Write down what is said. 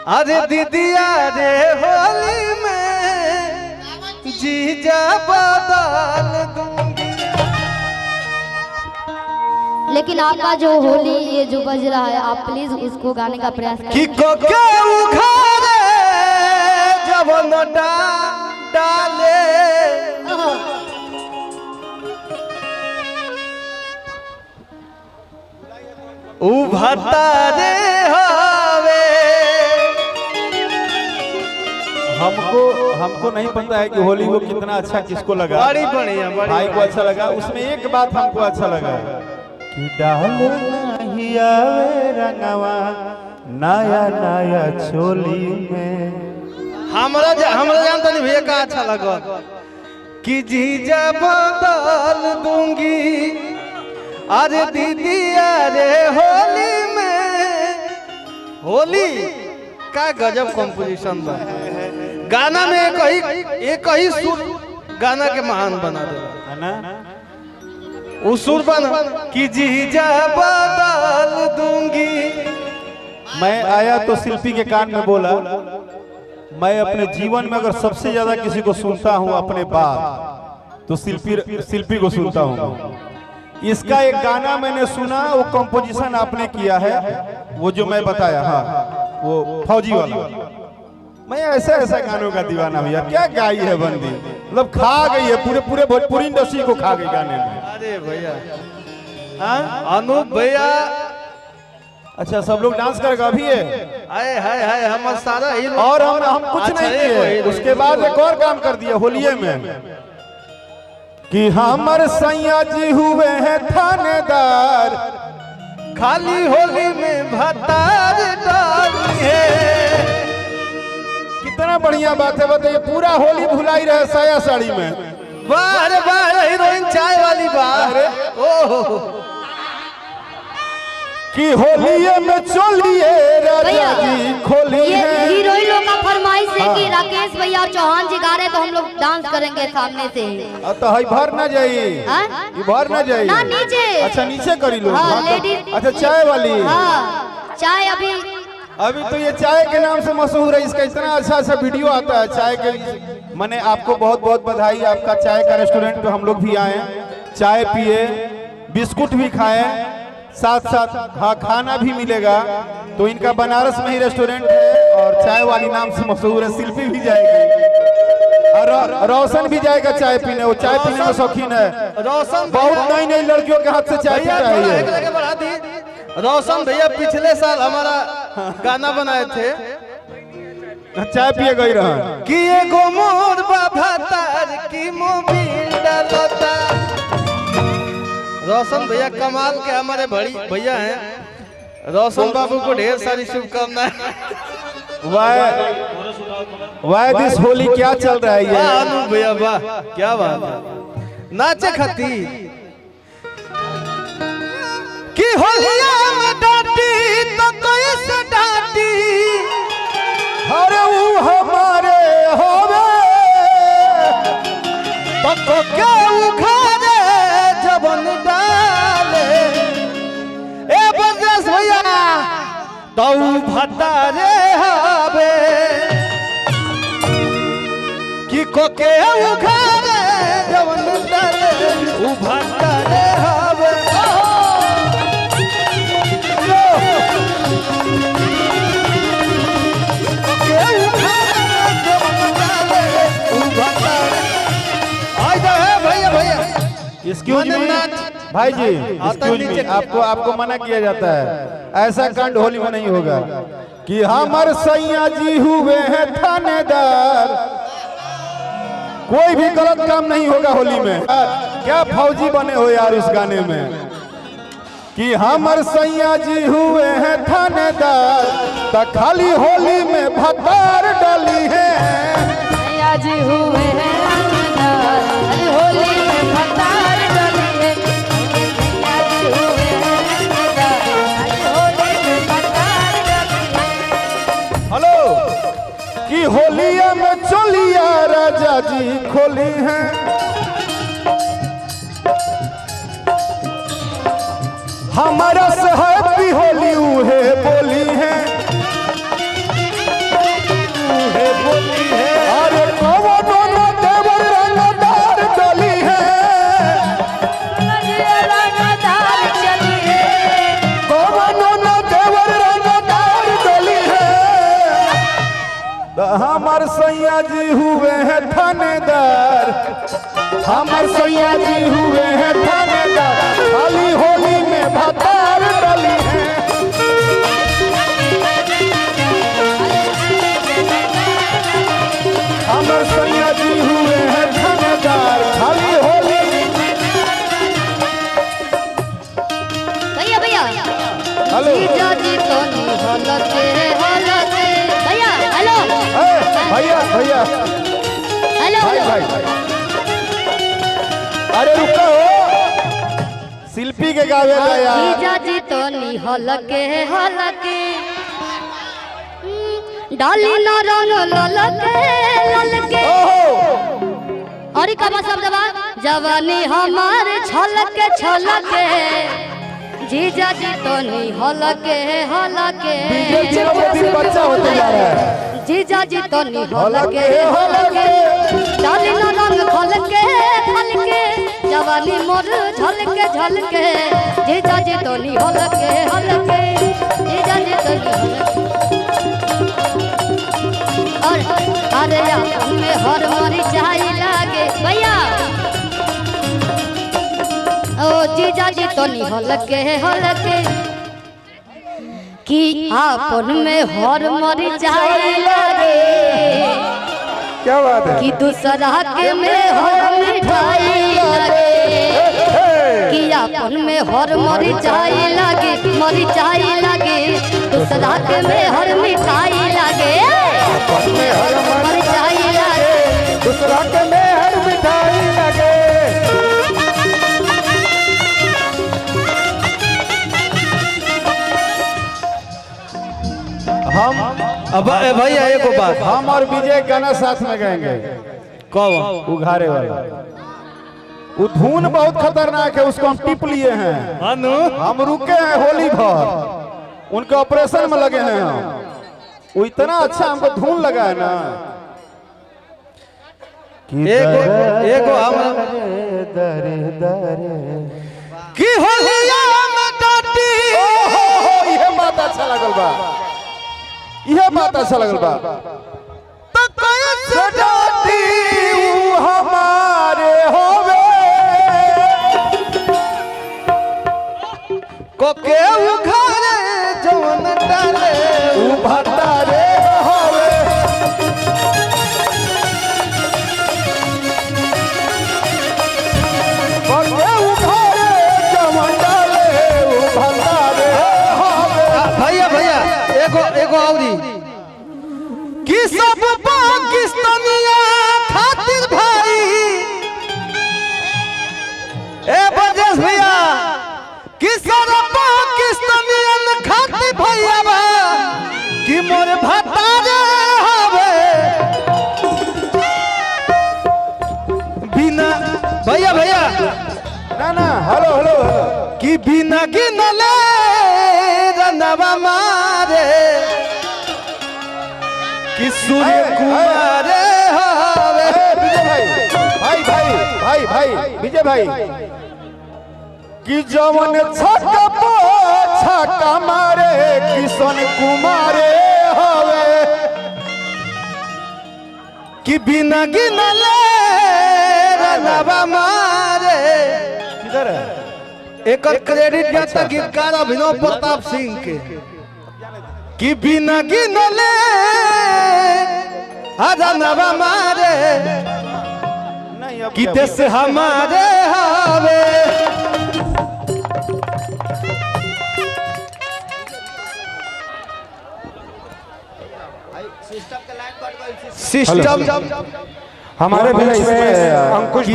अरे दीदिया रे होली में जीजा बदल दूंगी। लेकिन आपका जो होली ये जो बज रहा है आप प्लीज उसको गाने का प्रयास करें। कि कोके उखाड़े जब नोटा डाले उभतारे हवे। हमको नहीं पता है कि होली को कितना अच्छा किसको लगा। बड़ी बढ़िया भाई को अच्छा लगा। उसमें एक बात हमको अच्छा लगा कि डाल नहीं आवे रंगवा नया नया चोली में। हमरा जानता नहीं भैया का अच्छा लगा कि जीजा बदल दूंगी। अरे दीदी अरे होली में होली का गजब कंपोजिशन बा। गाना में एक ही सुर गाना के महान बना देला है ना। वो सुर बना कि जीजा बदल दूंगी। मैं आया तो शिल्पी के कान में बोला मैं अपने जीवन में अगर सबसे ज्यादा किसी को सुनता हूँ अपने बाप तो शिल्पी को सुनता हूँ। इसका एक गाना मैंने सुना वो कंपोजिशन आपने किया है वो जो मैं बताया। हाँ वो फौजी वाला। मैं ऐसा गानों का दीवाना भैया। क्या गाई है बंदी मतलब खा गई है पूरे भोजपुरी इंडस्ट्री को खा गई गाने में। अरे भैया अनूप भैया अच्छा सब लोग डांस करेगा अभी है। हाय हाय हाय हम सारा ही और हम कुछ नहीं किए। उसके बाद एक और काम कर दिया होलिये में कि हमर सैया जी हुए हैं थानेदार खाली होली में भतार डाली है। कितना बढ़िया बात है बताइए। पूरा होली भुलाई रहे साया साड़ी में। बार बार हीरोइन चाय वाली बार ओह कि होलिये में चलिए राजा जी खोली ये है। हीरोइन लोग का फरमाइश है कि राकेश भैया और चौहान जी गा रहे तो हम लोग डांस करेंगे सामने से। तो हई भर ना जाई भर ना जाई ना नीचे। अच्छा नीचे करी लो। हाँ, लेडीज अच्छा चाय वाली। हाँ चाय अभी तो ये चाय के नाम से मशहूर है। इसका इतना अच्छा वीडियो आता है चाय के। मैंने आपको बहुत बहुत बधाई। आपका चाय का रेस्टोरेंट पे हम लोग भी आए चाय पिए बिस्कुट भी खाए साथ साथ हाँ खाना भी मिलेगा। तो इनका बनारस में ही रेस्टोरेंट है और चाय वाली नाम से मशहूर है। शिल्पी भी जाएगी और रोशन भी जाएगा चाय पीने। वो चाय पीने में शौकीन है। रोशन बहुत नई नई लड़कियों के हाथ से चाय पीता है। रोशन भैया पिछले साल हमारा गाना बनाए थे चाय पिए गई रहा कि एगो मोर बाभातार की मोबिल डालता। रोशन भैया कमाल के हमारे बड़ी भैया हैं। रोशन बाबू को ढेर सारी शुभकामनाएं। वाह दिस होली क्या चल रहा है ये। अनूप भैया वाह क्या बात है। नाचे खती कि होलिया में डांटी तो कोई से डांटी। अरे वो हमारे होवे तो क्या उखाड़े जबन डाले ए बजरस भैया तो भतारे हवे कि कोके उखाड़े जबन डाले उ भतारे हवे। एक्सक्यूज मी भाई जी एक्सक्यूज मी आपको मना किया जाता है। ऐसा कांड होली में नहीं होगा कि हमारे सैया जी हुए हैं थानेदार। कोई भी गलत काम नहीं होगा होली में। क्या फौजी बने हो यार उस गाने में कि हमारे सैया जी हुए हैं थानेदार तो खाली होली में भतार डाली है। सैया जी हुए हैं होली में भतार डाली है। सैया जी हुए हैं होली में भतार डाली है। हेलो कि होलिया में चलिया राजा जी खोली है। हमारा से हैप्पी होली उहे बोली है। हमार सैया जी हुए हैं थानेदार, हमार सैया जी हुए हैं थानेदार, खाली होली में भतार डली है। हमार सैया जी हुए हैं थानेदार, खाली होली। भैया भैया हेलो जीजा जी तो नहीं हलके भैया। हेलो भैया भैया हेलो भाई भाई, अरे रुको, शिल्पी के गावे ला यार। जीजा जी तो नहीं हलके डाली न रंग ललके और का मतलब जवानी हमारे छलके जीजा जी तो नहीं हलके बच्चा होते जा रहा है। जीजा जी तो नहीं हलके डाली न रंग खलके जवानी मोर झलके जीजा जी तो नहीं हलके जीजा जी तो नहीं और अरे में हर मरी चाय लागे भैया। ओ जीजा जी तो नहीं हलके कि आपन में हर मरी चाय लागे, क्या बात है कि दूसरा के में हर मिठाई लागे, कि आपन में हर मरी चाय लागे दूसरा के में हर मिठाई लागे, में हर मिठाई लागे दूसरा के में हर मिठाई लगे। हम अब भैया एगो बात, हम और विजय गाना साथ में गाएंगे। कौन? उघारे वाला वो धुन बहुत खतरनाक है, उसको हम टिप लिए हैं। हम रुके हैं होली भर, उनके ऑपरेशन में लगे हैं हम। वो इतना अच्छा हमको धुन लगा है ना। एगो हम की होलिया में डाटी, यह बात अच्छा लगल बा, यह बात अच्छा लगल बा। तो कैसे डाटी ऊ हमारे होवे, को के उघारे जवन डाले ऊ भतारे होवे। को के उघारे जवन डाले ऊ भतारे होवे। भैया एगो औरी कि सब पाकिस्तानिया खातिर भाई, ए बजेश भैया कि सब पाकिस्तानियन खातिर भैया बा कि मोर भतारे हवे बिना भैया ना हेलो हेलो कि बिना गिनले रनवा मारे कि सूर्य कुमार हवे। विजय भाई विजय भाई कि जवन छक्का मारे किशन कुमारे हवे, कि बिना गिनले रनवा मारे। किधर है? एक क्रेडिट जाता गीतकार अभिनव प्रताप सिंह के कि बिना गिनले रनवा मारे नहीं अब कि देश हमारे हवे। सिस्टम हमारे बीच में अंकुश